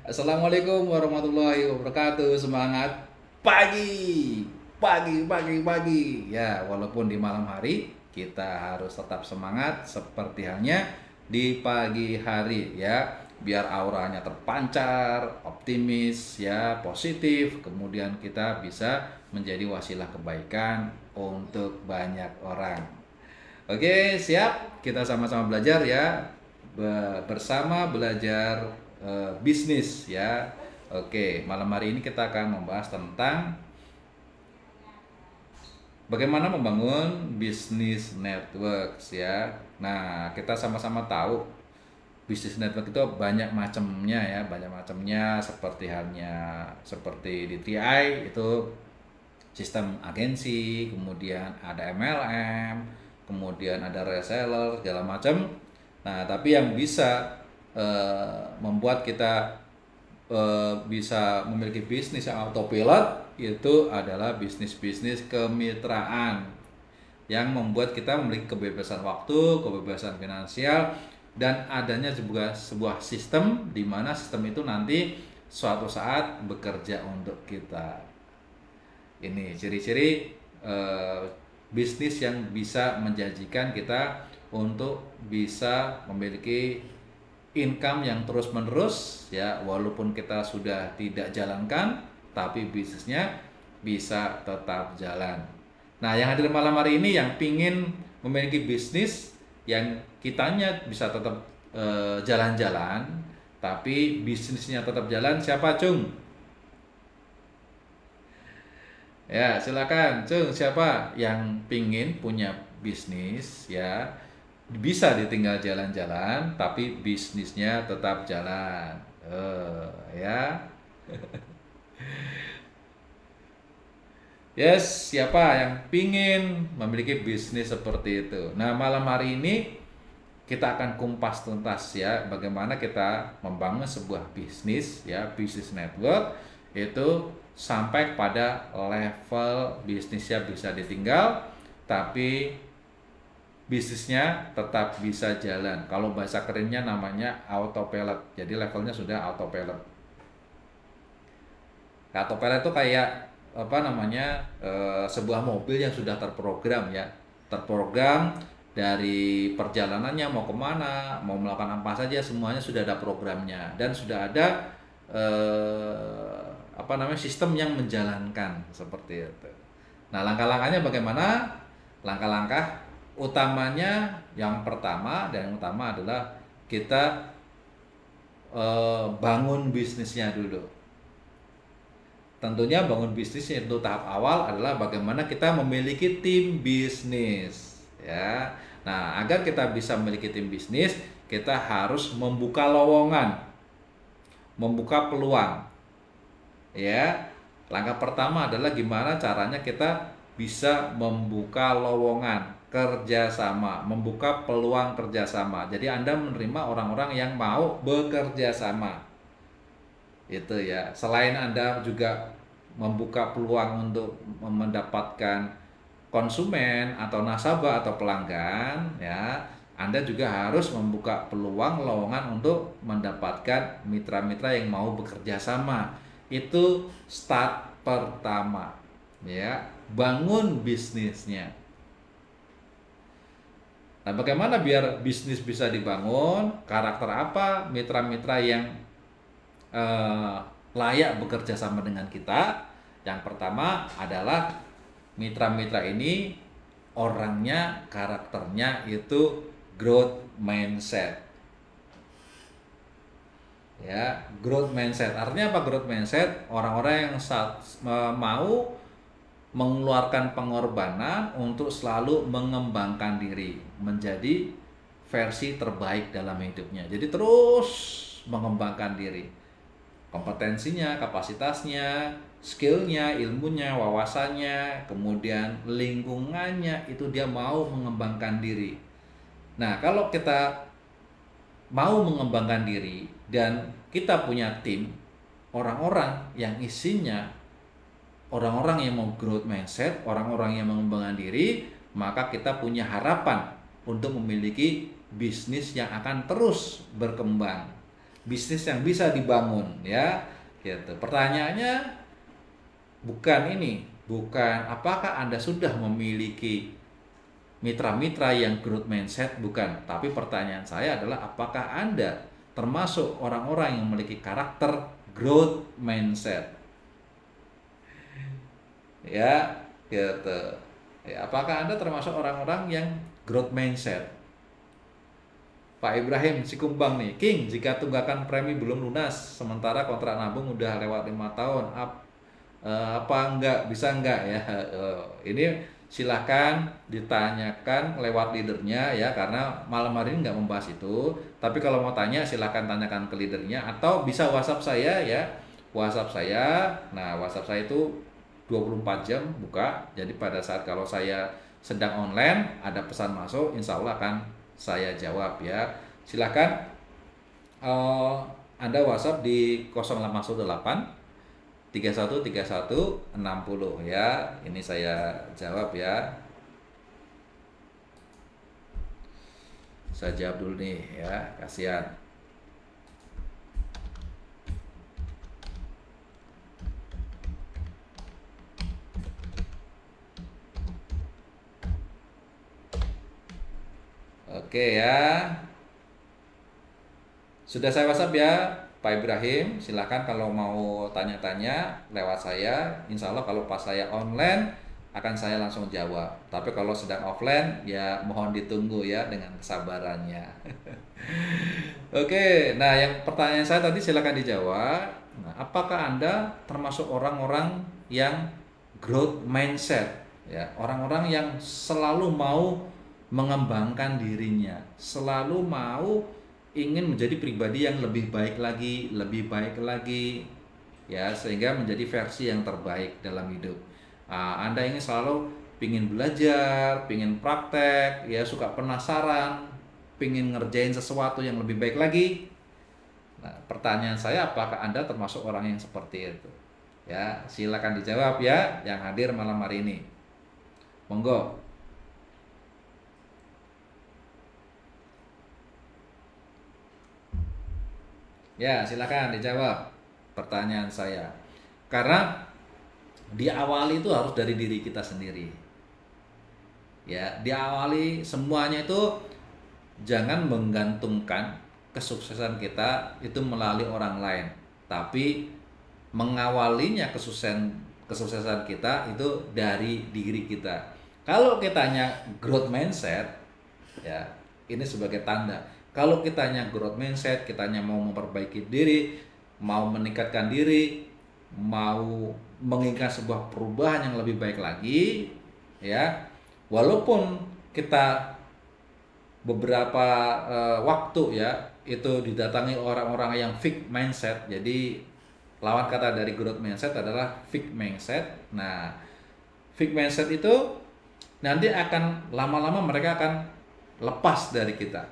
Assalamualaikum warahmatullahi wabarakatuh. Semangat pagi, pagi. Ya, walaupun di malam hari kita harus tetap semangat seperti halnya di pagi hari ya. Biar auranya terpancar, optimis ya, positif. Kemudian kita bisa menjadi wasilah kebaikan untuk banyak orang. Oke, siap? Kita sama-sama belajar ya. Bersama belajar bisnis ya. Oke, malam hari ini kita akan membahas tentang bagaimana membangun bisnis networks ya. Nah, kita sama-sama tahu bisnis network itu banyak macamnya ya, banyak macamnya seperti di TI itu sistem agensi, kemudian ada MLM, kemudian ada reseller segala macam. Nah, tapi yang bisa membuat kita bisa memiliki bisnis yang autopilot itu adalah bisnis-bisnis kemitraan yang membuat kita memiliki kebebasan waktu, kebebasan finansial, dan adanya juga sebuah sistem di mana sistem itu nanti suatu saat bekerja untuk kita. Ini ciri-ciri bisnis yang bisa menjanjikan kita untuk bisa memiliki income yang terus-menerus ya, walaupun kita sudah tidak jalankan tapi bisnisnya bisa tetap jalan. Nah, yang hadir malam hari ini yang pingin memiliki bisnis yang kitanya bisa tetap jalan-jalan tapi bisnisnya tetap jalan, siapa Cung? Ya, silakan, Cung. Siapa yang pingin punya bisnis ya, bisa ditinggal jalan-jalan, tapi bisnisnya tetap jalan. Ya. Yes, siapa yang pingin memiliki bisnis seperti itu? Nah, malam hari ini kita akan kumpas tuntas ya, bagaimana kita membangun sebuah bisnis ya, bisnis network itu sampai pada level bisnisnya bisa ditinggal tapi bisnisnya tetap bisa jalan. Kalau bahasa kerennya namanya autopilot. Jadi levelnya sudah autopilot. Autopilot itu kayak apa namanya, sebuah mobil yang sudah terprogram ya, terprogram dari perjalanannya mau kemana, mau melakukan apa saja, semuanya sudah ada programnya dan sudah ada apa namanya, sistem yang menjalankan seperti itu. Nah, langkah-langkahnya bagaimana? Langkah-langkah utamanya yang pertama dan yang utama adalah kita bangun bisnisnya dulu. Tentunya bangun bisnis untuk tahap awal adalah bagaimana kita memiliki tim bisnis ya. Nah, agar kita bisa memiliki tim bisnis, kita harus membuka lowongan, membuka peluang ya. Langkah pertama adalah gimana caranya kita bisa membuka lowongan kerjasama, membuka peluang kerjasama. Jadi Anda menerima orang-orang yang mau bekerja sama itu ya. Selain Anda juga membuka peluang untuk mendapatkan konsumen atau nasabah atau pelanggan ya, Anda juga harus membuka peluang lowongan untuk mendapatkan mitra-mitra yang mau bekerja sama. Itu start pertama ya, bangun bisnisnya. Nah, bagaimana biar bisnis bisa dibangun? Karakter apa mitra-mitra yang layak bekerja sama dengan kita? Yang pertama adalah mitra-mitra ini orangnya, karakternya itu growth mindset. Ya, growth mindset. Artinya apa growth mindset? Orang-orang yang mau mengeluarkan pengorbanan untuk selalu mengembangkan diri menjadi versi terbaik dalam hidupnya. Jadi terus mengembangkan diri, kompetensinya, kapasitasnya, skillnya, ilmunya, wawasannya, kemudian lingkungannya, itu dia mau mengembangkan diri. Nah, kalau kita mau mengembangkan diri dan kita punya tim, orang-orang yang isinya orang-orang yang mau growth mindset, orang-orang yang mengembangkan diri, maka kita punya harapan untuk memiliki bisnis yang akan terus berkembang. bisnis yang bisa dibangun ya gitu. Pertanyaannya bukan apakah Anda sudah memiliki mitra-mitra yang growth mindset, bukan, tapi pertanyaan saya adalah apakah Anda termasuk orang-orang yang memiliki karakter growth mindset ya gitu ya. Apakah Anda termasuk orang-orang yang growth mindset? Pak Ibrahim Sikumbang nih, King, jika tunggakan premi belum lunas, sementara kontrak nabung udah lewat 5 tahun, apa enggak, bisa enggak ya? Ini silahkan ditanyakan lewat leadernya ya, karena malam hari ini nggak membahas itu. Tapi kalau mau tanya silahkan tanyakan ke leadernya, atau bisa WhatsApp saya ya, WhatsApp saya. Nah, WhatsApp saya itu 24 jam buka. Jadi pada saat kalau saya sedang online, ada pesan masuk, insya Allah akan saya jawab ya. Silahkan Anda WhatsApp di 0818 313160 ya. Ini saya jawab ya. Saya jawab dulu nih ya, kasihan. Oke ya. Sudah saya WhatsApp ya Pak Ibrahim. Silahkan kalau mau tanya-tanya lewat saya. Insya Allah kalau pas saya online akan saya langsung jawab. Tapi kalau sedang offline ya mohon ditunggu ya dengan kesabarannya. Oke, nah yang pertanyaan saya tadi silahkan dijawab. Nah, apakah Anda termasuk orang-orang yang growth mindset? Ya, orang-orang yang selalu mau mengembangkan dirinya, selalu mau ingin menjadi pribadi yang lebih baik lagi, ya, sehingga menjadi versi yang terbaik dalam hidup. Anda ingin selalu pingin belajar, pingin praktek, ya, suka penasaran, pingin ngerjain sesuatu yang lebih baik lagi. Nah, pertanyaan saya, apakah Anda termasuk orang yang seperti itu? Ya, silakan dijawab ya, yang hadir malam hari ini. Monggo. Ya, silakan dijawab pertanyaan saya. Karena diawali itu harus dari diri kita sendiri. Ya, diawali semuanya itu jangan menggantungkan kesuksesan kita itu melalui orang lain, tapi mengawalinya kesuksesan kita itu dari diri kita. Kalau kitanya growth mindset, ya, ini sebagai tanda. Kalau kitanya growth mindset, kitanya mau memperbaiki diri, mau meningkatkan diri, mau menginginkan sebuah perubahan yang lebih baik lagi, ya, walaupun kita beberapa waktu ya itu didatangi orang-orang yang fixed mindset. Jadi lawan kata dari growth mindset adalah fixed mindset. Nah, fixed mindset itu nanti akan lama-lama mereka akan lepas dari kita,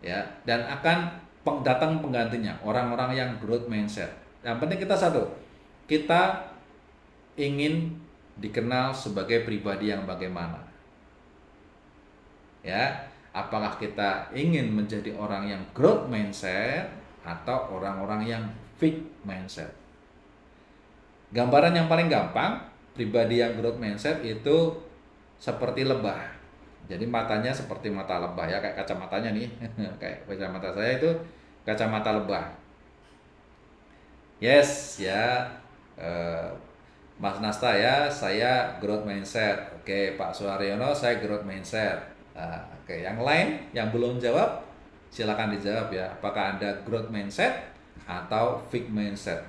ya, dan akan datang penggantinya, orang-orang yang growth mindset. Yang penting kita satu, kita ingin dikenal sebagai pribadi yang bagaimana, ya. Apakah kita ingin menjadi orang yang growth mindset atau orang-orang yang fixed mindset? Gambaran yang paling gampang, pribadi yang growth mindset itu seperti lebah. Jadi matanya seperti mata lebah ya, kayak kacamatanya nih. Kayak kacamata saya itu kacamata lebah. Yes ya, Mas Nasta ya, saya growth mindset. Oke, Pak Suharyono, saya growth mindset. Oke, yang lain yang belum jawab silakan dijawab ya. Apakah Anda growth mindset atau fixed mindset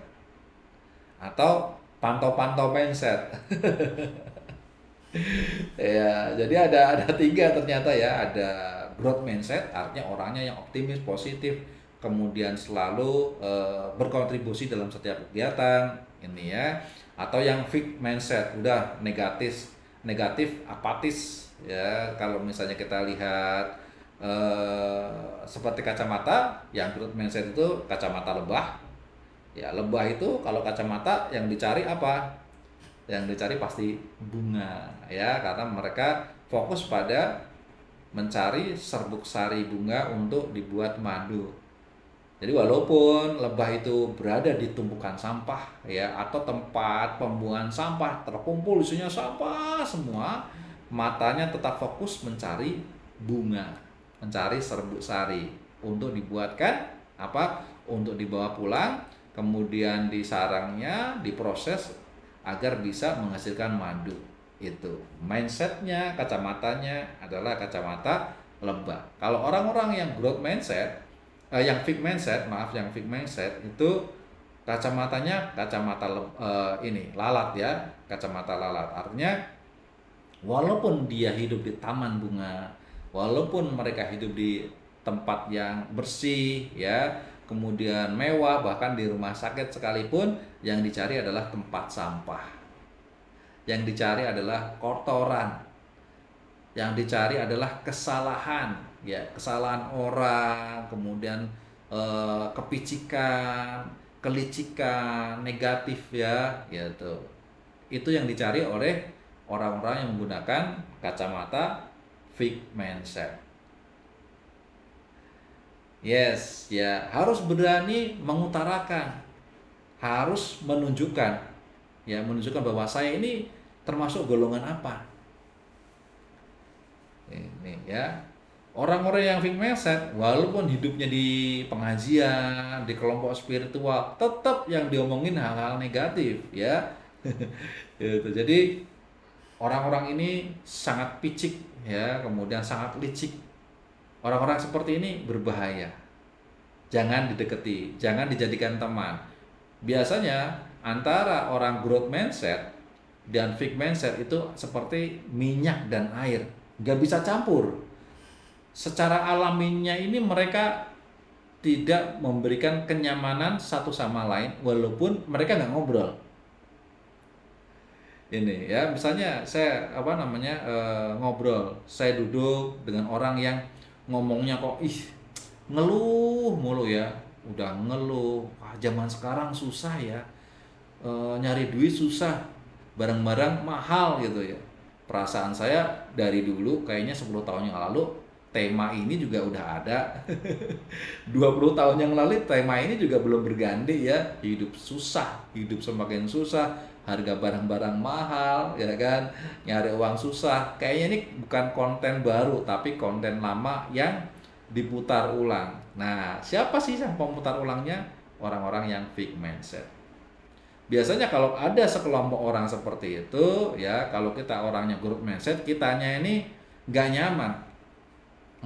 atau pantau-pantau mindset? Ya, jadi ada tiga ternyata ya. Ada growth mindset, artinya orangnya yang optimis, positif, kemudian selalu berkontribusi dalam setiap kegiatan ini ya. Atau yang fixed mindset, udah negatif, apatis ya. Kalau misalnya kita lihat seperti kacamata, yang growth mindset itu kacamata lebah. Ya, lebah itu kalau kacamata yang dicari apa? Yang dicari pasti bunga ya, karena mereka fokus pada mencari serbuk sari bunga untuk dibuat madu. Jadi walaupun lebah itu berada di tumpukan sampah ya atau tempat pembuangan sampah terkumpul isinya sampah semua, matanya tetap fokus mencari bunga, mencari serbuk sari untuk dibuatkan apa? Untuk dibawa pulang, kemudian di sarangnya diproses agar bisa menghasilkan madu. Itu mindsetnya, kacamatanya adalah kacamata lebah. Kalau orang-orang yang growth mindset, yang fixed mindset, maaf, yang fixed mindset itu kacamatanya kacamata ini lalat ya, kacamata lalat. Artinya walaupun dia hidup di taman bunga, walaupun mereka hidup di tempat yang bersih ya, kemudian mewah, bahkan di rumah sakit sekalipun, yang dicari adalah tempat sampah. Yang dicari adalah kotoran. Yang dicari adalah kesalahan, ya, kesalahan orang, kemudian kepicikan, kelicikan, negatif ya, gitu. Itu yang dicari oleh orang-orang yang menggunakan kacamata fixed mindset. Yes, ya, harus berani mengutarakan, harus menunjukkan, ya, menunjukkan bahwa saya ini termasuk golongan apa. Ini ya, orang-orang yang fixed mindset walaupun hidupnya di pengajian, di kelompok spiritual, tetap yang diomongin hal-hal negatif ya. Gitu. Jadi orang-orang ini sangat picik ya, kemudian sangat licik. Orang-orang seperti ini berbahaya. Jangan didekati, jangan dijadikan teman. Biasanya antara orang growth mindset dan fixed mindset itu seperti minyak dan air, nggak bisa campur. Secara alaminya ini mereka tidak memberikan kenyamanan satu sama lain, walaupun mereka nggak ngobrol. Ini ya, misalnya saya ngobrol, saya duduk dengan orang yang ngomongnya kok ngeluh mulu ya, udah ngeluh, wah, zaman sekarang susah ya, nyari duit susah, barang-barang mahal gitu ya. Perasaan saya dari dulu kayaknya 10 tahun yang lalu tema ini juga udah ada. 20 tahun yang lalu tema ini juga belum berganti ya. Hidup susah, hidup semakin susah, harga barang-barang mahal ya kan, nyari uang susah. Kayaknya ini bukan konten baru tapi konten lama yang diputar ulang. Nah, siapa sih yang pemutar ulangnya? Orang-orang yang fixed mindset. Biasanya kalau ada sekelompok orang seperti itu ya, kalau kita orangnya growth mindset, kitanya ini nggak nyaman.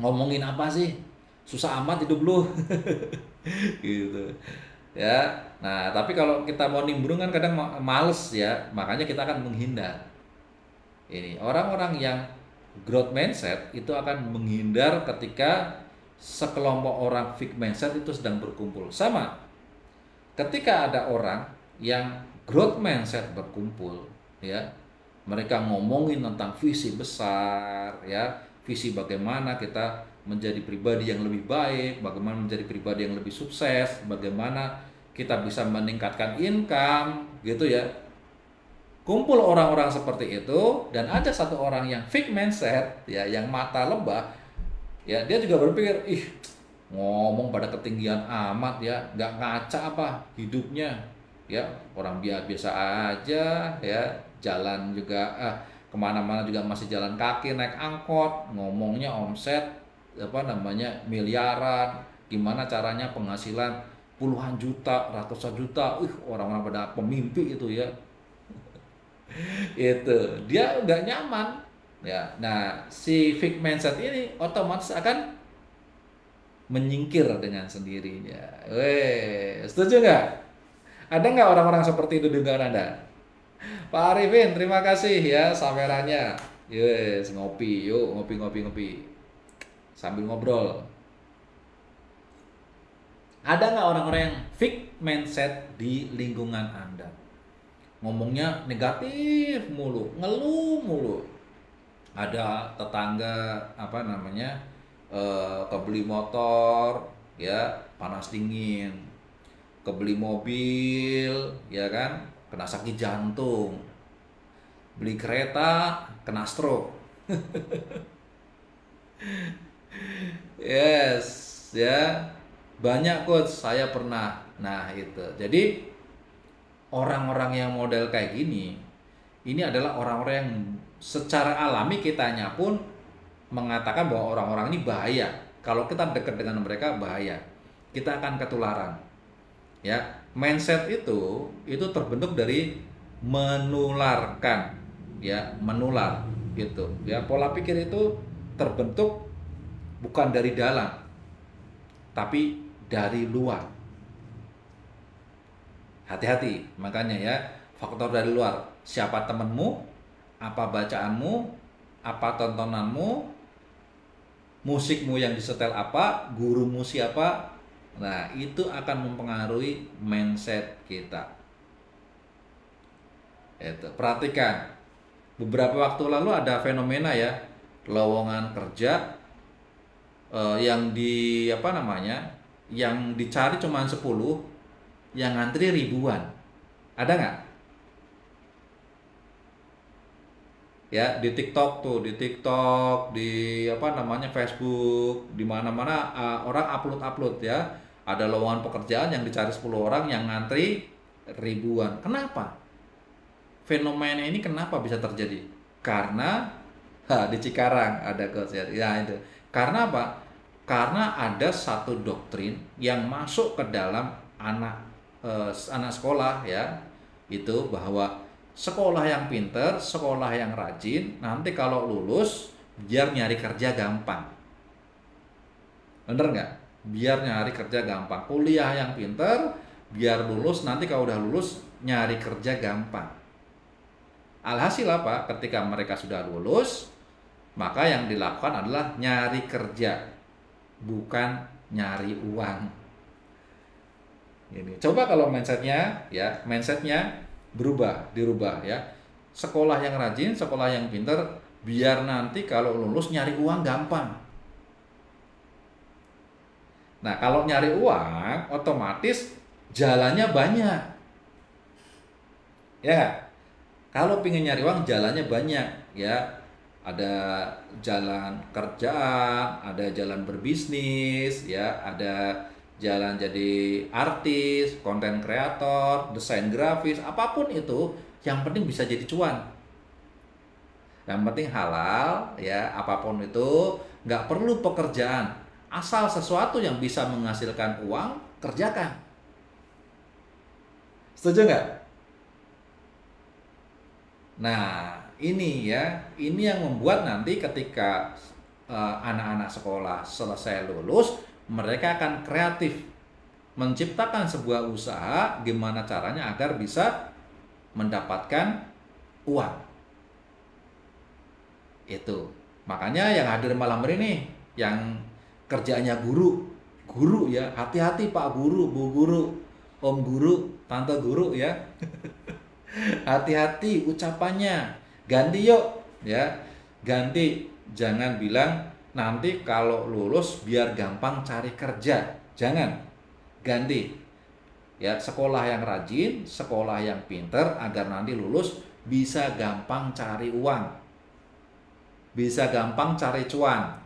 Ngomongin apa sih? Susah amat hidup lu. Gitu. Ya. Nah, tapi kalau kita mau nimbrung kan kadang males ya, makanya kita akan menghindar. Ini orang-orang yang growth mindset itu akan menghindar ketika sekelompok orang fixed mindset itu sedang berkumpul. Sama, ketika ada orang yang growth mindset berkumpul, ya, mereka ngomongin tentang visi besar, ya, visi bagaimana kita menjadi pribadi yang lebih baik, bagaimana menjadi pribadi yang lebih sukses, bagaimana kita bisa meningkatkan income, gitu ya. Kumpul orang-orang seperti itu dan ada satu orang yang fixed mindset, ya, yang mata lebah, ya, dia juga berpikir, ngomong pada ketinggian amat ya, nggak ngaca apa hidupnya, ya, orang biasa aja ya, jalan juga kemana-mana juga masih jalan kaki, naik angkot, ngomongnya omset miliaran, gimana caranya penghasilan puluhan juta, ratusan juta, orang-orang pada pemimpi itu ya. Itu dia nggak nyaman ya. Nah, si fixed mindset ini otomatis akan menyingkir dengan sendirinya. Setuju nggak? Ada nggak orang-orang seperti itu dengan Anda? Pak Arifin, terima kasih ya sawerannya. Yes, ngopi, yuk ngopi sambil ngobrol. Ada nggak orang-orang yang fixed mindset di lingkungan Anda? Ngomongnya negatif mulu, ngeluh mulu. Ada tetangga kebeli motor ya, panas dingin, kebeli mobil ya kan, kena sakit jantung, beli kereta kena stroke. Yes ya, Banyak coach, saya pernah. Nah, itu. Jadi orang-orang yang model kayak gini, ini adalah orang-orang yang secara alami kitanya pun mengatakan bahwa orang-orang ini bahaya. Kalau kita dekat dengan mereka bahaya. Kita akan ketularan. Ya, mindset itu terbentuk dari menularkan, ya, menular gitu. Ya, pola pikir itu terbentuk bukan dari dalam, tapi dari luar. Hati-hati, makanya ya, faktor dari luar. Siapa temenmu, apa bacaanmu, apa tontonanmu, musikmu yang disetel apa, gurumu siapa. Nah, itu akan mempengaruhi mindset kita. Itu, perhatikan. Beberapa waktu lalu ada fenomena ya, lowongan kerja yang di apa namanya? Yang dicari cuma 10, yang ngantri ribuan. Ada nggak? Ya, di TikTok tuh, di TikTok, di apa namanya, Facebook, di mana-mana orang upload ya. Ada lowongan pekerjaan yang dicari 10 orang, yang ngantri ribuan. Kenapa? Fenomena ini kenapa bisa terjadi? Karena di Cikarang ada coach ya. Ya itu. Karena apa? Karena ada satu doktrin yang masuk ke dalam anak sekolah ya, itu bahwa sekolah yang pinter, sekolah yang rajin, nanti kalau lulus biar nyari kerja gampang. Bener nggak? Biar nyari kerja gampang. Kuliah yang pinter, biar lulus, nanti kalau udah lulus nyari kerja gampang. Alhasil apa? Ketika mereka sudah lulus, maka yang dilakukan adalah nyari kerja, bukan nyari uang. Ini. Coba kalau mindsetnya dirubah ya. Sekolah yang rajin, sekolah yang pinter, biar nanti kalau lulus nyari uang gampang. Nah, kalau nyari uang, otomatis jalannya banyak. Ya, kalau pingin nyari uang, jalannya banyak ya. Ada jalan kerja, ada jalan berbisnis, ya, ada jalan jadi artis, konten kreator, desain grafis, apapun itu, yang penting bisa jadi cuan. Yang penting halal, ya, apapun itu, nggak perlu pekerjaan. Asal sesuatu yang bisa menghasilkan uang, kerjakan. Setuju nggak? Nah, ini yang membuat nanti ketika anak-anak sekolah selesai lulus, mereka akan kreatif menciptakan sebuah usaha gimana caranya agar bisa mendapatkan uang. Itu. Makanya yang hadir malam ini yang kerjanya guru ya, hati-hati Pak Guru, Bu Guru, Om Guru, Tante Guru ya. Hati-hati ucapannya, ganti yuk ya, ganti. Jangan bilang nanti kalau lulus biar gampang cari kerja, jangan. Ganti ya, sekolah yang rajin, sekolah yang pinter, agar nanti lulus bisa gampang cari uang, bisa gampang cari cuan.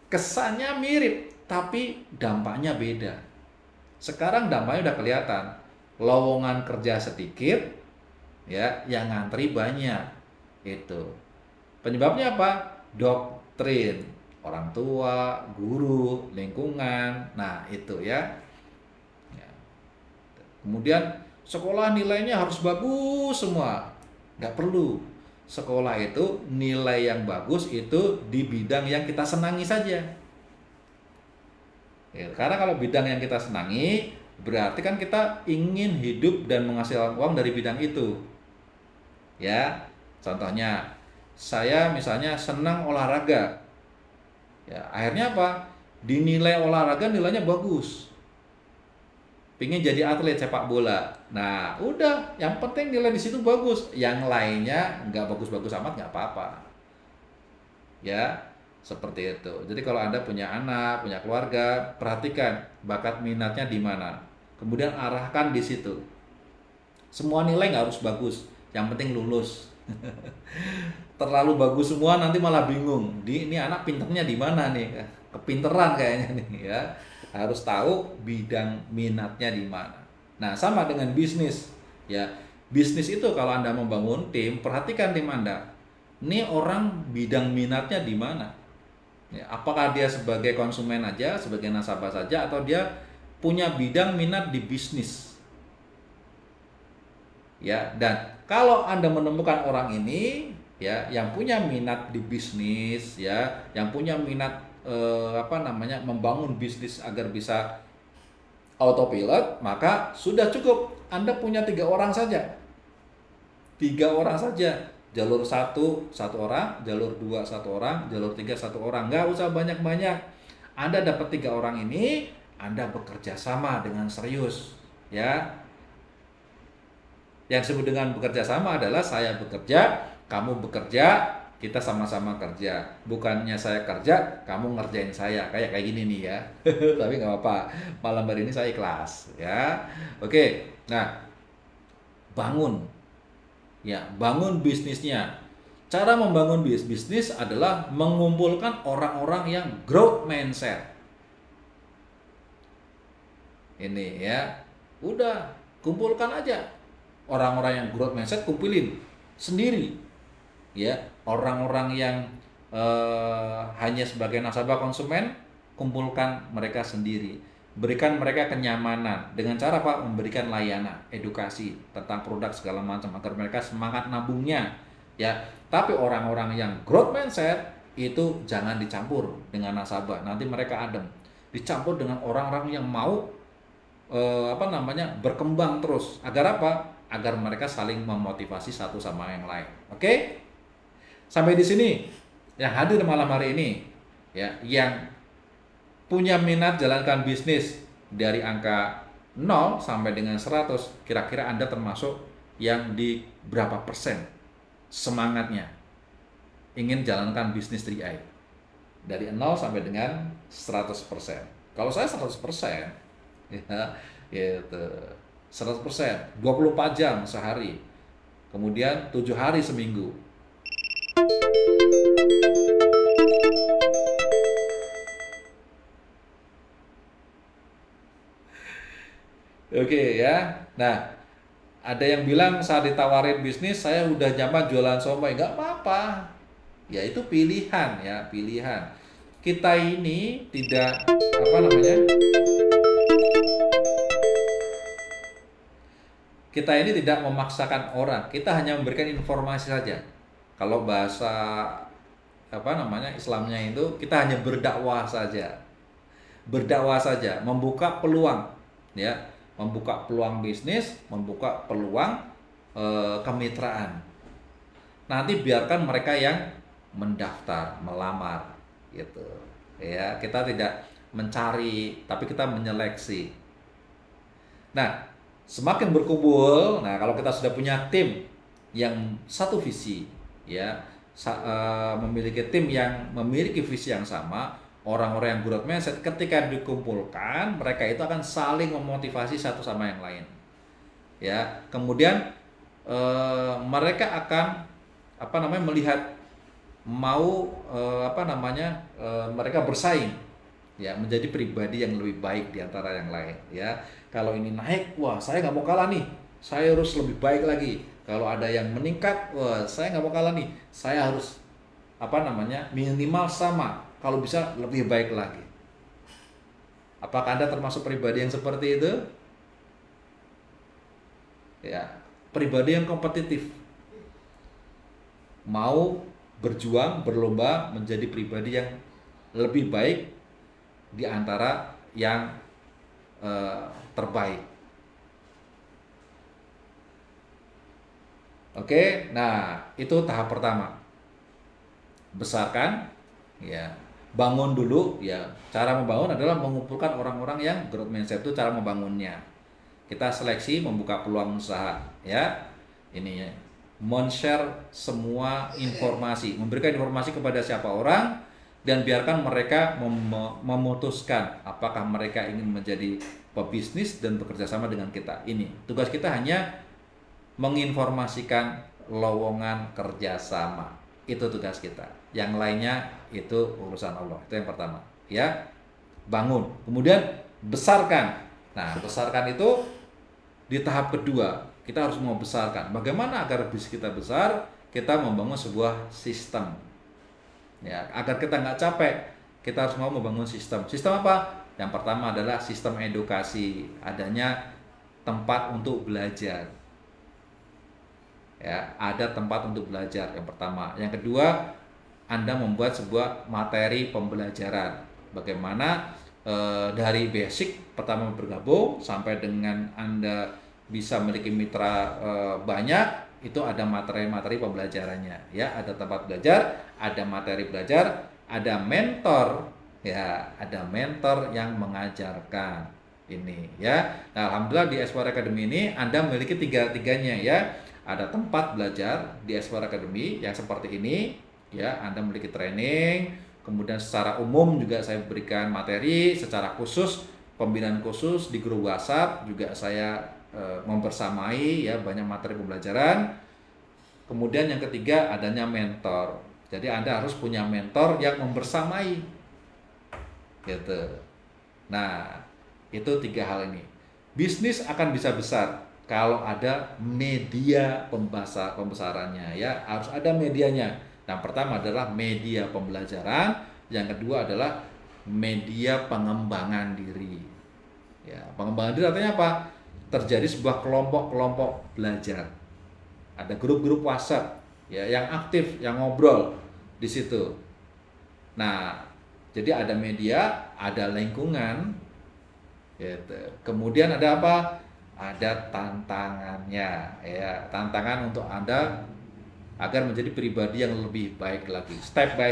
Kesannya mirip tapi dampaknya beda. Sekarang dampaknya udah kelihatan. Lowongan kerja sedikit ya, yang ngantri banyak. Itu penyebabnya apa? Doktrin orang tua, guru, lingkungan. Nah itu ya. Kemudian sekolah nilainya harus bagus semua. Nggak perlu. Sekolah itu nilai yang bagus itu di bidang yang kita senangi saja ya, karena kalau bidang yang kita senangi berarti kan kita ingin hidup dan menghasilkan uang dari bidang itu. Ya, contohnya saya misalnya senang olahraga. Ya, akhirnya apa? Dinilai olahraga nilainya bagus. Pingin jadi atlet sepak bola. Nah, udah, yang penting nilai di situ bagus. Yang lainnya nggak bagus-bagus amat nggak apa-apa. Ya, seperti itu. Jadi kalau Anda punya anak, punya keluarga, perhatikan bakat minatnya di mana. Kemudian arahkan di situ. Semua nilai nggak harus bagus, yang penting lulus. terlalu bagus semua nanti malah bingung. Ini anak pinternya di mana nih? Kepinteran kayaknya nih ya. Harus tahu bidang minatnya di mana. Nah, sama dengan bisnis ya. Bisnis itu kalau Anda membangun tim, perhatikan tim Anda. Ini orang bidang minatnya di mana? Ya, apakah dia sebagai konsumen aja, sebagai nasabah saja, atau dia punya bidang minat di bisnis? Ya, dan kalau Anda menemukan orang ini ya yang punya minat di bisnis ya, yang punya minat membangun bisnis agar bisa autopilot, maka sudah cukup. Anda punya 3 orang saja. 3 orang saja. Jalur 1 orang, jalur 2 1 orang, jalur 3 1 orang. Nggak usah banyak-banyak. Anda dapat 3 orang ini, Anda bekerja sama dengan serius. Ya. Yang disebut dengan bekerja sama adalah saya bekerja, kamu bekerja, kita sama-sama kerja. Bukannya saya kerja, kamu ngerjain saya. Kayak gini nih ya. Tapi nggak apa-apa. Malam hari ini saya ikhlas. Ya. Oke. Nah, bangun. Ya, bangun bisnisnya. Cara membangun bisnis adalah mengumpulkan orang-orang yang growth mindset. Ini ya. Udah, kumpulkan aja. Orang-orang yang growth mindset kumpulin sendiri. Ya, orang-orang yang hanya sebagai nasabah konsumen, kumpulkan mereka sendiri. Berikan mereka kenyamanan dengan cara apa? Memberikan layanan, edukasi tentang produk segala macam agar mereka semangat nabungnya. Ya, tapi orang-orang yang growth mindset itu jangan dicampur dengan nasabah. Nanti mereka adem. Dicampur dengan orang-orang yang mau berkembang terus. Agar apa? Agar mereka saling memotivasi satu sama yang lain. Oke? Sampai di sini yang hadir malam hari ini ya, yang punya minat jalankan bisnis dari angka 0 sampai dengan 100, kira-kira Anda termasuk yang di berapa persen semangatnya ingin jalankan bisnis 3i dari 0 sampai dengan 100%. Kalau saya 100% ya, gitu. 100%, 24 jam sehari, kemudian 7 hari seminggu. Oke ya. Nah, ada yang bilang saat ditawarin bisnis saya udah nyaman jualan somai. Nggak apa-apa. Ya itu pilihan ya, pilihan. Kita ini tidak kita ini tidak memaksakan orang, kita hanya memberikan informasi saja. Kalau bahasa Islamnya itu kita hanya berdakwah saja. Berdakwah saja, membuka peluang ya, membuka peluang bisnis, membuka peluang kemitraan. Nanti biarkan mereka yang mendaftar, melamar gitu. Ya, kita tidak mencari, tapi kita menyeleksi. Nah, semakin berkumpul, nah kalau kita sudah punya tim yang satu visi, ya, memiliki tim yang memiliki visi yang sama, orang-orang yang growth mindset ketika dikumpulkan, mereka itu akan saling memotivasi satu sama yang lain. Ya, kemudian mereka akan melihat mau mereka bersaing ya, menjadi pribadi yang lebih baik di antara yang lain ya. Kalau ini naik, wah saya nggak mau kalah nih, saya harus lebih baik lagi. Kalau ada yang meningkat, wah saya nggak mau kalah nih, saya harus minimal sama, kalau bisa lebih baik lagi. Apakah Anda termasuk pribadi yang seperti itu? Ya, pribadi yang kompetitif, mau berjuang, berlomba menjadi pribadi yang lebih baik di antara yang terbaik. Oke, nah itu tahap pertama. Besarkan, ya, bangun dulu, ya. Cara membangun adalah mengumpulkan orang-orang yang growth mindset, itu cara membangunnya. Kita seleksi, membuka peluang usaha, ya. Ini ya. Men-share semua informasi, memberikan informasi kepada siapa orang, dan biarkan mereka memutuskan apakah mereka ingin menjadi pebisnis dan bekerja sama dengan kita. Ini tugas kita hanya menginformasikan lowongan kerjasama. Itu tugas kita. Yang lainnya itu urusan Allah. Itu yang pertama. Ya, bangun. Kemudian besarkan. Nah, besarkan itu di tahap kedua. Kita harus mau besarkan. Bagaimana agar bisnis kita besar? Kita membangun sebuah sistem. Ya, agar kita nggak capek, kita harus mau membangun sistem. Sistem apa? Yang pertama adalah sistem edukasi. Adanya tempat untuk belajar. Ya, ada tempat untuk belajar yang pertama. Yang kedua, Anda membuat sebuah materi pembelajaran. Bagaimana dari basic pertama bergabung sampai dengan Anda bisa memiliki mitra banyak, itu ada materi-materi pembelajarannya. Ya, ada tempat belajar, ada materi belajar, ada mentor. Ya, ada mentor yang mengajarkan ini. Ya, nah, alhamdulillah di S4 Academy ini Anda memiliki tiga-tiganya ya. Ada tempat belajar di S4 Academy yang seperti ini, ya, Anda memiliki training, kemudian secara umum juga saya berikan materi, secara khusus, pembinaan khusus di grup WhatsApp juga saya membersamai ya banyak materi pembelajaran. Kemudian yang ketiga adanya mentor. Jadi Anda harus punya mentor yang membersamai. Gitu. Nah, itu tiga hal ini. Bisnis akan bisa besar kalau ada media pembesarannya ya, harus ada medianya. Yang pertama adalah media pembelajaran, yang kedua adalah media pengembangan diri. Ya, pengembangan diri artinya apa? Terjadi sebuah kelompok-kelompok belajar. Ada grup-grup WhatsApp ya yang aktif, yang ngobrol di situ. Nah, jadi ada media, ada lingkungan, gitu. Kemudian ada apa? Ada tantangannya ya, tantangan untuk Anda agar menjadi pribadi yang lebih baik lagi, step by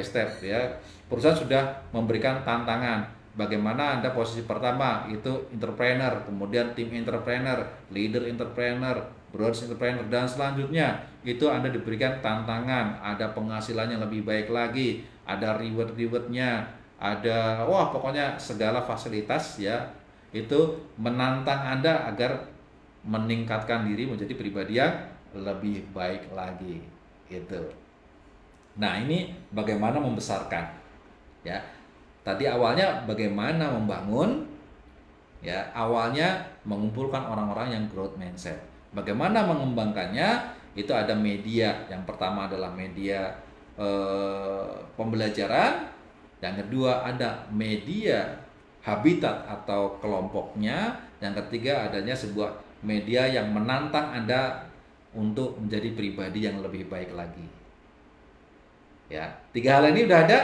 step ya. Perusahaan sudah memberikan tantangan bagaimana Anda posisi pertama itu entrepreneur, kemudian tim entrepreneur, leader entrepreneur, broad entrepreneur, dan selanjutnya itu Anda diberikan tantangan, ada penghasilan yang lebih baik lagi, ada rewardnya, ada pokoknya segala fasilitas ya. Itu menantang Anda agar meningkatkan diri menjadi pribadi yang lebih baik lagi gitu. Nah, ini bagaimana membesarkan ya. Tadi awalnya bagaimana membangun ya, awalnya mengumpulkan orang-orang yang growth mindset. Bagaimana mengembangkannya? Itu ada media. Yang pertama adalah media pembelajaran, yang kedua ada media habitat atau kelompoknya, yang ketiga adanya sebuah media yang menantang Anda untuk menjadi pribadi yang lebih baik lagi. Ya, tiga hal ini udah ada?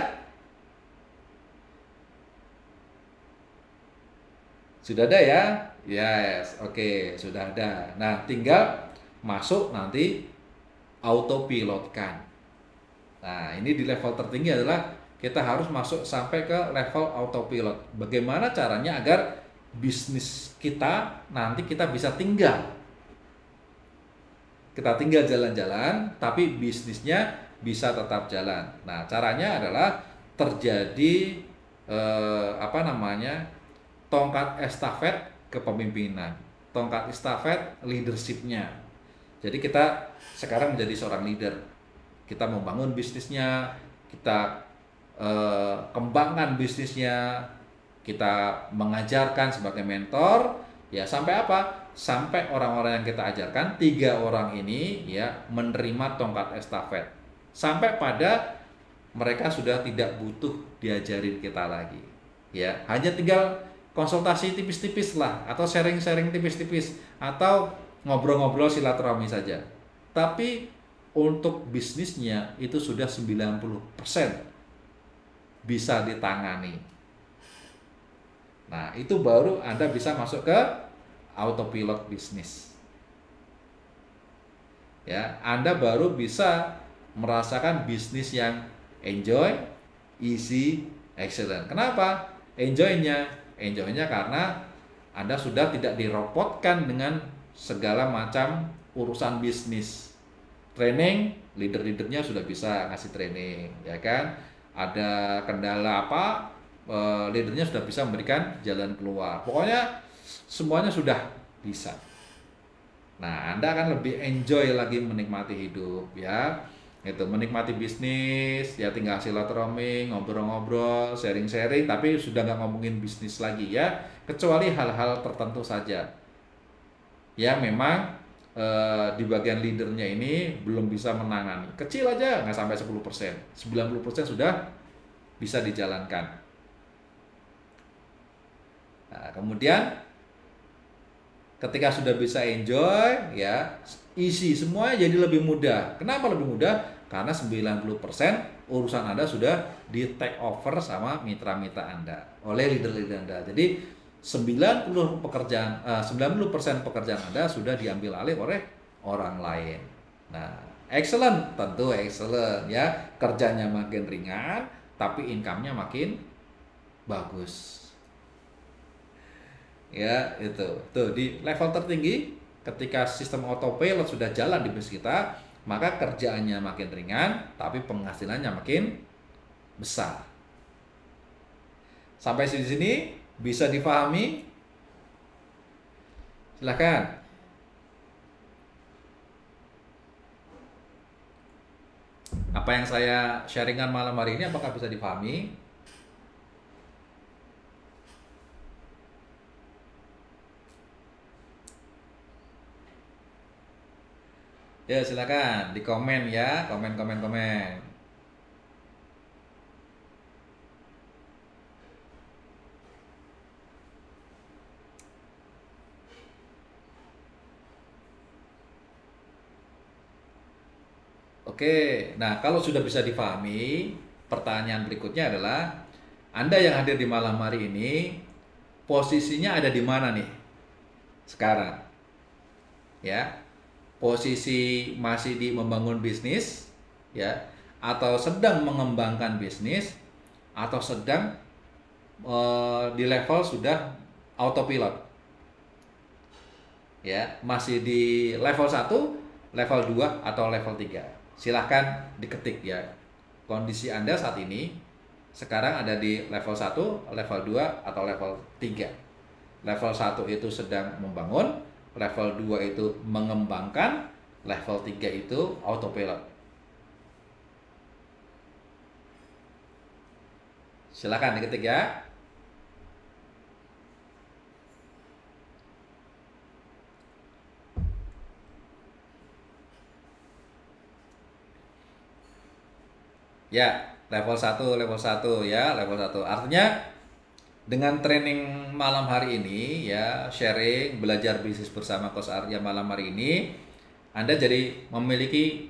Sudah ada ya? Yes, oke, sudah ada. Nah, tinggal masuk nanti autopilotkan. Nah, ini di level tertinggi adalah kita harus masuk sampai ke level autopilot. Bagaimana caranya agar bisnis kita nanti kita bisa tinggal. Kita tinggal jalan-jalan, tapi bisnisnya bisa tetap jalan. Nah, caranya adalah terjadi tongkat estafet kepemimpinan, tongkat estafet leadershipnya. Jadi kita sekarang menjadi seorang leader. Kita membangun bisnisnya, kita kembangkan bisnisnya, kita mengajarkan sebagai mentor, ya sampai apa? Sampai orang-orang yang kita ajarkan, 3 orang ini ya menerima tongkat estafet. Sampai pada mereka sudah tidak butuh diajarin kita lagi. Ya, hanya tinggal konsultasi tipis-tipis lah, atau sharing-sharing tipis-tipis, atau ngobrol-ngobrol silaturahmi saja. Tapi untuk bisnisnya itu sudah 90% bisa ditangani. Nah, itu baru Anda bisa masuk ke autopilot bisnis. Ya, Anda baru bisa merasakan bisnis yang enjoy, easy, excellent. Kenapa? Enjoy-nya karena Anda sudah tidak direpotkan dengan segala macam urusan bisnis. Training, leader-leadernya sudah bisa ngasih training, ya kan? Ada kendala apa, leadernya sudah bisa memberikan jalan keluar. Pokoknya semuanya sudah bisa. Nah, Anda akan lebih enjoy lagi menikmati hidup ya. Itu menikmati bisnis, ya tinggal silaturahmi, ngobrol-ngobrol, sharing-sharing, tapi sudah nggak ngomongin bisnis lagi ya, kecuali hal-hal tertentu saja. Ya memang di bagian leadernya ini belum bisa menangani. Kecil aja nggak sampai 10%, 90% sudah bisa dijalankan. Nah, kemudian ketika sudah bisa enjoy, ya isi semuanya jadi lebih mudah. Kenapa lebih mudah? Karena 90% urusan Anda sudah di take over sama mitra-mitra Anda oleh leader-leader Anda. Jadi 90% pekerjaan Anda sudah diambil alih oleh orang lain. Nah, excellent, tentu excellent ya. Kerjanya makin ringan, tapi income-nya makin bagus. Ya, itu. Tuh, di level tertinggi ketika sistem autopilot sudah jalan di bisnis kita, maka kerjaannya makin ringan, tapi penghasilannya makin besar. Sampai di sini bisa dipahami? Silakan. Apa yang saya sharingkan malam hari ini apakah bisa dipahami? Ya, silakan di komen ya, komen. Oke, nah kalau sudah bisa dipahami, pertanyaan berikutnya adalah Anda yang hadir di malam hari ini, posisinya ada di mana nih sekarang? Ya, posisi masih di membangun bisnis, ya, atau sedang mengembangkan bisnis, atau sedang di level sudah autopilot, ya, masih di level 1, level 2, atau level 3. Silahkan diketik ya. Kondisi Anda saat ini sekarang ada di level 1, level 2, atau level 3. Level 1 itu sedang membangun, level 2 itu mengembangkan, level 3 itu autopilot. Silakan diketik ya. Ya, level 1 ya, level 1. Artinya dengan training malam hari ini ya, sharing belajar bisnis bersama Coach Arya malam hari ini, Anda jadi memiliki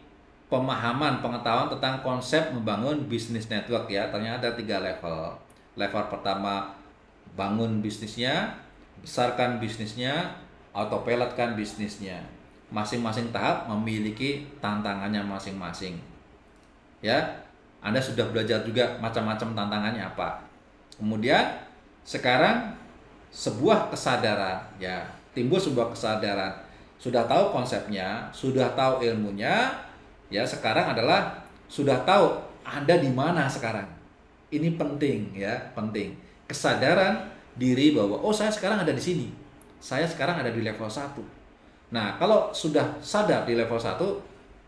pemahaman, pengetahuan tentang konsep membangun bisnis network ya. Ternyata ada 3 level. Level pertama, bangun bisnisnya, besarkan bisnisnya, autopilotkan bisnisnya. Masing-masing tahap memiliki tantangannya masing-masing. Ya, Anda sudah belajar juga macam-macam tantangannya apa. Kemudian sekarang sebuah kesadaran ya, timbul sebuah kesadaran. Sudah tahu konsepnya, sudah tahu ilmunya, ya sekarang adalah sudah tahu Anda di mana sekarang. Ini penting ya, penting. Kesadaran diri bahwa oh saya sekarang ada di sini. Saya sekarang ada di level 1. Nah, kalau sudah sadar di level 1,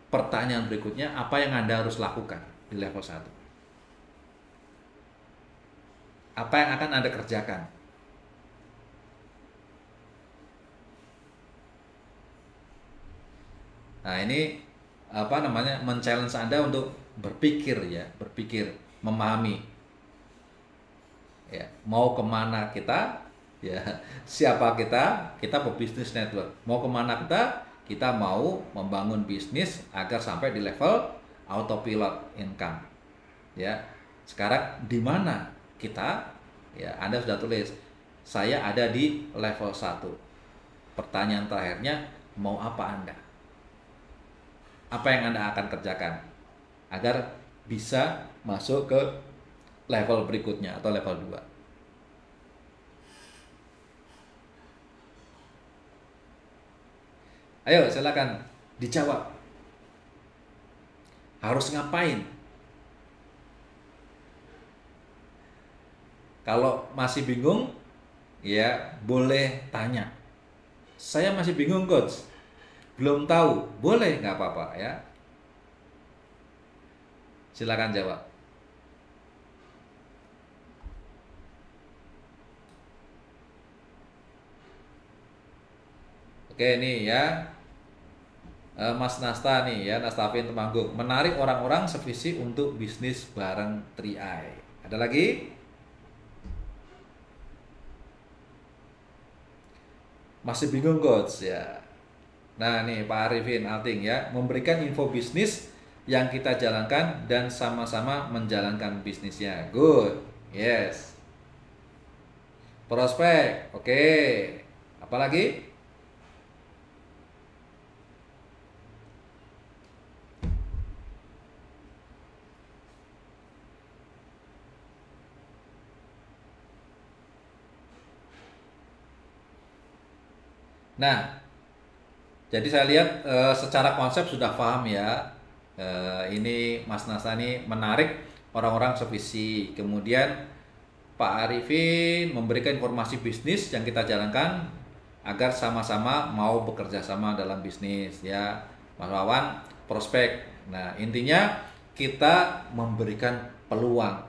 pertanyaan berikutnya, apa yang Anda harus lakukan di level 1? Apa yang akan Anda kerjakan? Nah, ini apa namanya? Men-challenge Anda untuk berpikir ya, berpikir, memahami. Ya, mau kemana kita? Ya, siapa kita? Kita pebisnis network. Mau kemana kita? Kita mau membangun bisnis agar sampai di level autopilot income. Ya, sekarang di mana kita? Ya, Anda sudah tulis. Saya ada di level 1. Pertanyaan terakhirnya, mau apa Anda? Apa yang Anda akan kerjakan agar bisa masuk ke level berikutnya atau level 2? Ayo silakan dijawab. Harus ngapain? Kalau masih bingung, ya boleh tanya. Saya masih bingung coach, belum tahu. Boleh, nggak apa-apa ya. Silakan jawab. Oke, nih ya. Mas Nasta nih ya, Nastafin Temanggung. Menarik orang-orang sevisi untuk bisnis bareng 3i. Ada lagi? Masih bingung coach ya. Nah nih Pak Arifin Alting ya, memberikan info bisnis yang kita jalankan dan sama-sama menjalankan bisnisnya. Good, yes. Prospek, oke. Apalagi? Nah, jadi saya lihat secara konsep sudah paham ya. Ini Mas Nasta ini menarik orang-orang sevisi. Kemudian Pak Arifin memberikan informasi bisnis yang kita jalankan agar sama-sama mau bekerja sama dalam bisnis ya. Mas Wawan prospek. Nah, intinya kita memberikan peluang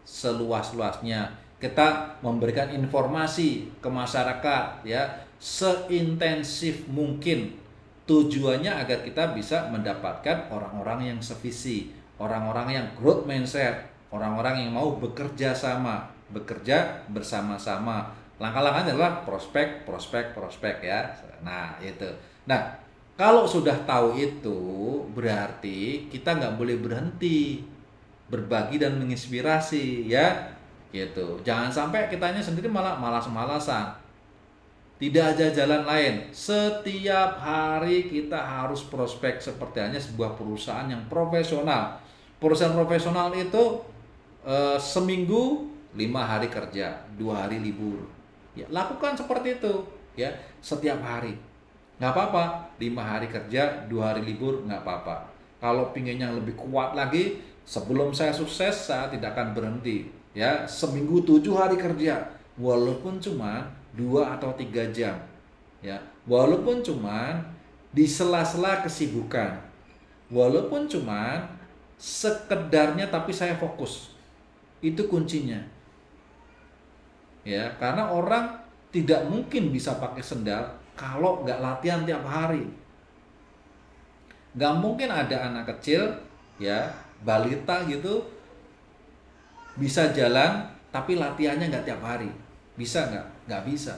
seluas-luasnya. Kita memberikan informasi ke masyarakat ya seintensif mungkin. Tujuannya agar kita bisa mendapatkan orang-orang yang sevisi, orang-orang yang growth mindset, orang-orang yang mau bekerja sama, bekerja bersama-sama. Langkah-langkahnya adalah prospek, prospek, prospek ya. Nah itu. Nah kalau sudah tahu itu berarti kita nggak boleh berhenti berbagi dan menginspirasi ya. Gitu. Jangan sampai kitanya sendiri malah malas-malasan. Tidak ada jalan lain. Setiap hari kita harus prospek seperti hanya sebuah perusahaan yang profesional. Perusahaan profesional itu seminggu 5 hari kerja, 2 hari libur. Ya, lakukan seperti itu ya setiap hari. Nggak apa-apa, 5 hari kerja, 2 hari libur nggak apa-apa. Kalau pinginnya lebih kuat lagi, sebelum saya sukses saya tidak akan berhenti. Ya, seminggu 7 hari kerja, walaupun cuma 2 atau 3 jam ya, walaupun cuman di sela-sela kesibukan, walaupun cuman sekedarnya tapi saya fokus. Itu kuncinya ya, karena orang tidak mungkin bisa pakai sendal kalau nggak latihan tiap hari. Nggak mungkin ada anak kecil ya, balita gitu bisa jalan tapi latihannya nggak tiap hari. Bisa nggak? Nggak bisa.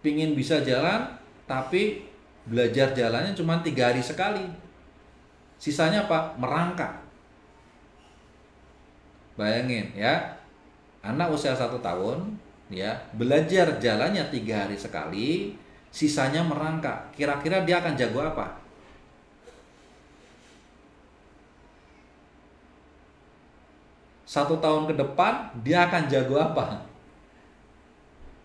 Pingin bisa jalan, tapi belajar jalannya cuma 3 hari sekali. Sisanya apa? Merangkak. Bayangin ya, anak usia 1 tahun, ya belajar jalannya 3 hari sekali, sisanya merangkak. Kira-kira dia akan jago apa? Satu tahun ke depan, dia akan jago apa?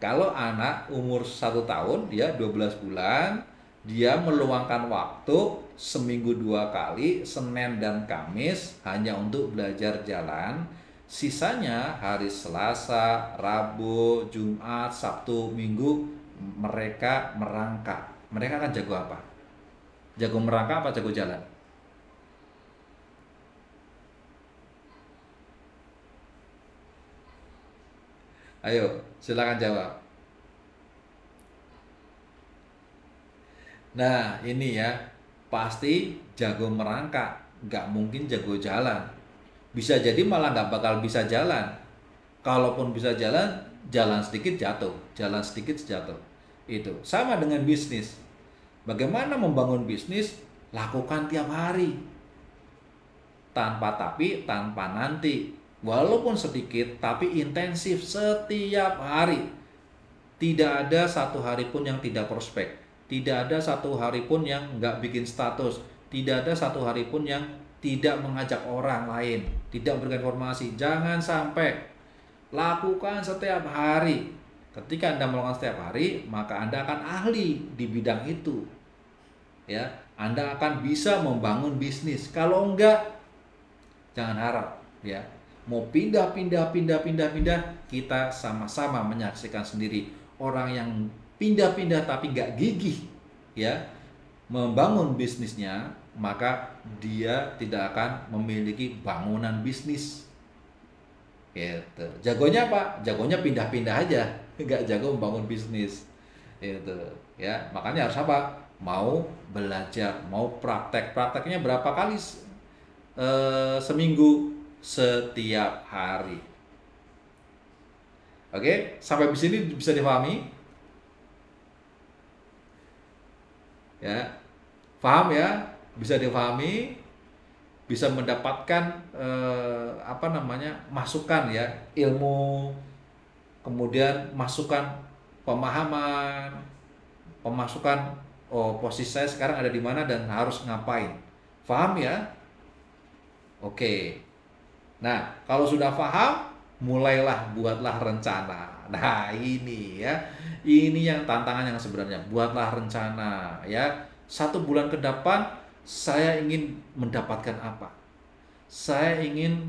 Kalau anak umur 1 tahun, dia 12 bulan, dia meluangkan waktu seminggu 2 kali, Senin dan Kamis, hanya untuk belajar jalan. Sisanya hari Selasa, Rabu, Jumat, Sabtu, Minggu, mereka merangkak. Mereka akan jago apa? Jago merangkak apa jago jalan? Ayo, silakan jawab. Nah, ini ya, pasti jago merangkak, nggak mungkin jago jalan. Bisa jadi malah nggak bakal bisa jalan. Kalaupun bisa jalan, jalan sedikit jatuh, jalan sedikit jatuh. Itu sama dengan bisnis. Bagaimana membangun bisnis? Lakukan tiap hari. Tanpa tapi, tanpa nanti. Walaupun sedikit, tapi intensif setiap hari. Tidak ada satu hari pun yang tidak prospek. Tidak ada satu hari pun yang nggak bikin status. Tidak ada satu hari pun yang tidak mengajak orang lain. Tidak berikan informasi. Jangan sampai. Lakukan setiap hari. Ketika Anda melakukan setiap hari, maka Anda akan ahli di bidang itu. Ya, Anda akan bisa membangun bisnis. Kalau enggak, jangan harap. Ya, mau pindah, kita sama-sama menyaksikan sendiri orang yang pindah-pindah tapi nggak gigih ya membangun bisnisnya, maka dia tidak akan memiliki bangunan bisnis. Gitu. Jagonya apa? Jagonya pindah-pindah aja, nggak jago membangun bisnis. Gitu. Ya, makanya harus apa? Mau belajar, mau praktek. Prakteknya berapa kali seminggu? Setiap hari. Oke, sampai di sini bisa dipahami? Ya, paham ya? Bisa dipahami, bisa mendapatkan apa namanya, masukan ya, ilmu, kemudian masukan pemahaman, pemasukan, oh posisi saya sekarang ada di mana dan harus ngapain. Paham ya? Oke. Nah, kalau sudah paham, mulailah buatlah rencana. Nah, ini ya. Ini yang tantangan yang sebenarnya. Buatlah rencana ya. 1 bulan ke depan saya ingin mendapatkan apa? Saya ingin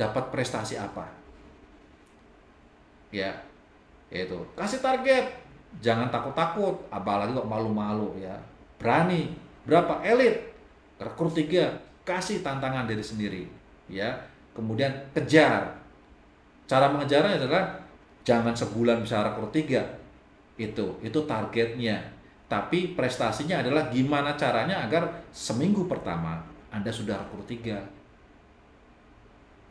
dapat prestasi apa? Ya, yaitu kasih target. Jangan takut-takut, apalagi kok malu-malu ya. Berani. Berapa? Elit. Rekrut 3. Kasih tantangan diri sendiri. Ya. Kemudian kejar. Cara mengejarnya adalah jangan sebulan bisa rekrut 3. Itu targetnya. Tapi prestasinya adalah gimana caranya agar seminggu pertama Anda sudah rekrut 3.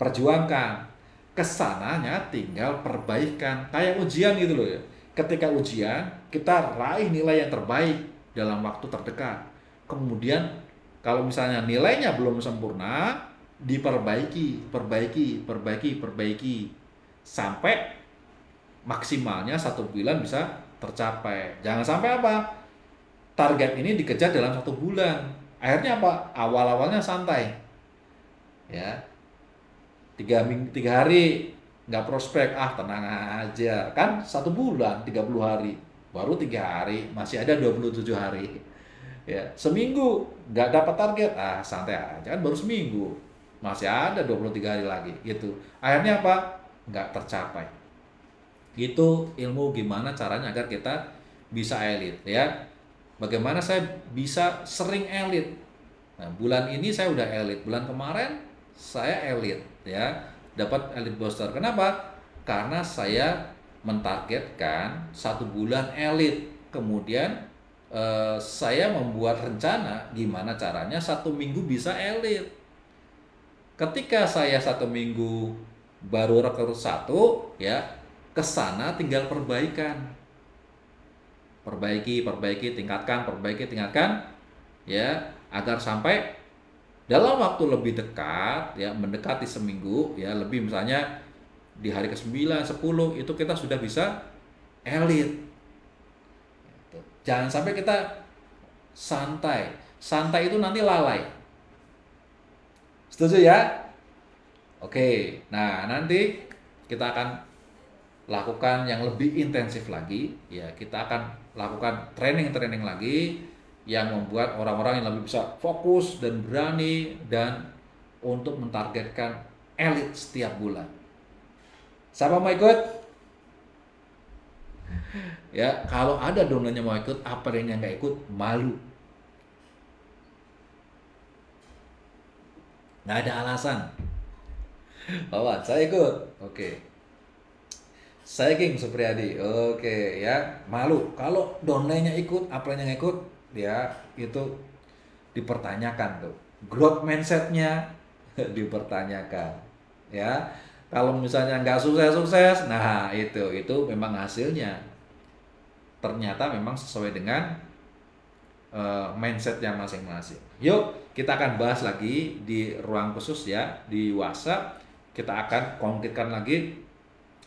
Perjuangkan. Kesananya tinggal perbaikan. Kayak ujian gitu loh ya. Ketika ujian, kita raih nilai yang terbaik dalam waktu terdekat. Kemudian kalau misalnya nilainya belum sempurna, diperbaiki, perbaiki sampai maksimalnya 1 bulan bisa tercapai. Jangan sampai apa? Target ini dikejar dalam 1 bulan. Akhirnya apa? Awal-awalnya santai. Ya, 3 hari nggak prospek, tenang aja. Kan 1 bulan 30 hari, baru 3 hari, masih ada 27 hari. Ya, seminggu nggak dapat target, santai aja, kan baru seminggu, masih ada 23 hari lagi gitu. Akhirnya apa? Nggak tercapai. Itu ilmu gimana caranya agar kita bisa elit ya. Bagaimana saya bisa sering elit? Nah, bulan ini saya udah elit, bulan kemarin saya elit ya, dapat elite booster. Kenapa? Karena saya mentargetkan 1 bulan elit. Kemudian saya membuat rencana gimana caranya 1 minggu bisa elit. Ketika saya 1 minggu baru rekrut 1 ya, kesana tinggal perbaikan, tingkatkan ya, agar sampai dalam waktu lebih dekat ya, mendekati seminggu ya, lebih misalnya di hari ke-9, 10 itu kita sudah bisa elit. Jangan sampai kita santai. Santai itu nanti lalai. Setuju ya? Oke. Nah, nanti kita akan lakukan yang lebih intensif lagi ya. Kita akan lakukan training lagi yang membuat orang-orang yang lebih bisa fokus dan berani dan untuk mentargetkan elit setiap bulan. Siapa mau ikut? Ya, kalau ada downline yang mau ikut, apa yang nggak ikut, malu. Nggak ada alasan. Bahwa saya ikut. Oke. Saya King Supriyadi. Oke ya, malu. Kalau downline-nya ikut, apa yang ikut, ya itu dipertanyakan tuh. Growth mindset-nya dipertanyakan. Ya. Kalau misalnya nggak sukses, nah itu memang hasilnya ternyata memang sesuai dengan mindset yang masing-masing. Yuk, kita akan bahas lagi di ruang khusus ya, di WhatsApp. Kita akan konkretkan lagi.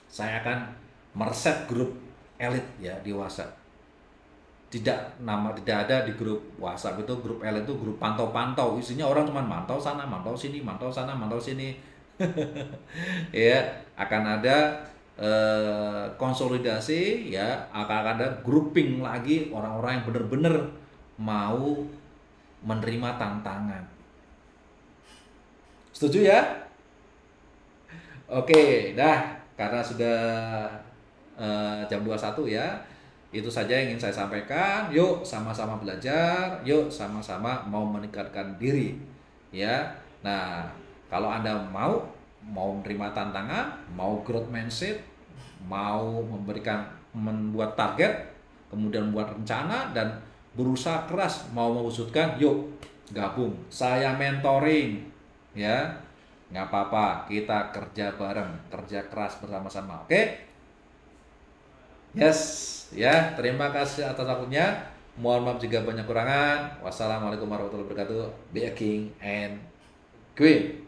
Saya akan mereset grup elit ya di WhatsApp. Tidak ada di grup WhatsApp itu, grup elit itu grup pantau-pantau. Isinya orang cuma mantau sana, mantau sini, mantau sana, mantau sini. Ya, akan ada konsolidasi ya, akan ada grouping lagi orang-orang yang benar-benar mau menerima tantangan. Setuju ya? Oke, dah, karena sudah jam 21 ya. Itu saja yang ingin saya sampaikan. Yuk sama-sama belajar, yuk sama-sama mau meningkatkan diri. Ya. Nah, kalau Anda mau menerima tantangan, mau growth mindset, mau membuat target, kemudian membuat rencana dan berusaha keras mau mewujudkan, yuk gabung. Saya mentoring, ya. Nggak apa-apa, kita kerja bareng, kerja keras bersama-sama. Oke? Yes, ya. Terima kasih atas waktunya. Mohon maaf jika banyak kurangan. Wassalamualaikum warahmatullahi wabarakatuh. Be a king and queen.